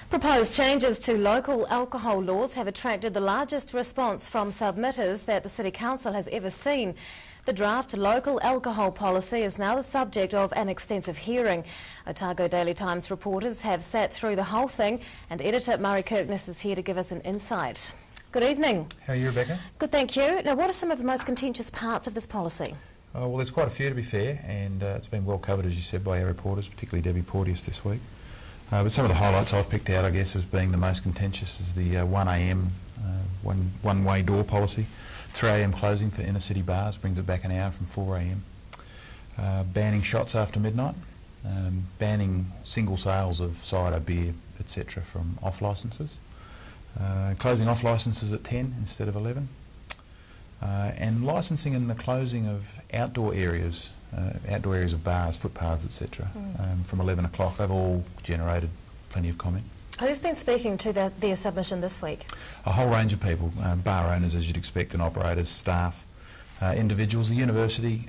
Proposed changes to local alcohol laws have attracted the largest response from submitters that the City Council has ever seen. The draft local alcohol policy is now the subject of an extensive hearing. Otago Daily Times reporters have sat through the whole thing, and editor Murray Kirkness is here to give us an insight. Good evening. How are you, Rebecca? Good, thank you. Now, what are some of the most contentious parts of this policy? Well, there's quite a few, to be fair, and it's been well covered, as you said, by our reporters, particularly Debbie Porteous this week. But some of the highlights I've picked out, I guess, as being the most contentious is the 1 a.m. One-way door policy. 3 a.m. closing for inner city bars brings it back an hour from 4 a.m. Banning shots after midnight. Banning single sales of cider, beer, etc. from off licences. Closing off licences at 10 instead of 11. And licensing and the closing of outdoor areas of bars, footpaths, etc. From 11 o'clock. They've all generated plenty of comment. Who's been speaking to their submission this week? A whole range of people, bar owners as you'd expect, and operators, staff, individuals. The university,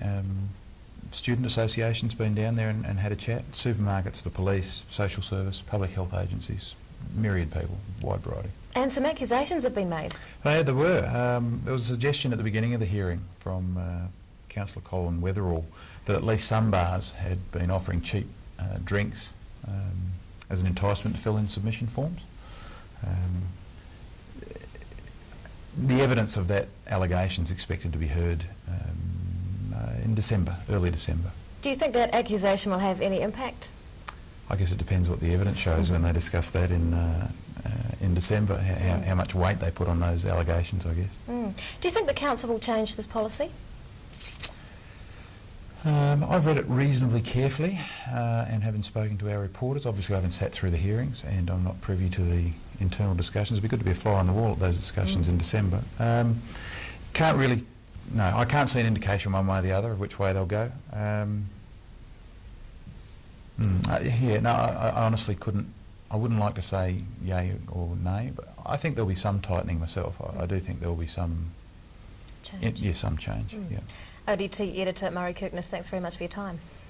student association's been down there and had a chat. Supermarkets, the police, social service, public health agencies, myriad people, wide variety. And some accusations have been made. There were. There was a suggestion at the beginning of the hearing from Councillor Colin Weatherall that at least some bars had been offering cheap drinks as an enticement to fill in submission forms. The evidence of that allegation is expected to be heard in December, early December. Do you think that accusation will have any impact? I guess it depends what the evidence shows when they discuss that in December, how much weight they put on those allegations, I guess. Do you think the council will change this policy? I've read it reasonably carefully and having spoken to our reporters. Obviously I haven't sat through the hearings and I'm not privy to the internal discussions. It'd be good to be a fly on the wall at those discussions in December. I can't see an indication one way or the other of which way they'll go. I honestly couldn't. I wouldn't like to say yay or nay, but I think there'll be some tightening myself. I do think there'll be some change. Some change. Yeah. ODT editor Murray Kirkness, thanks very much for your time.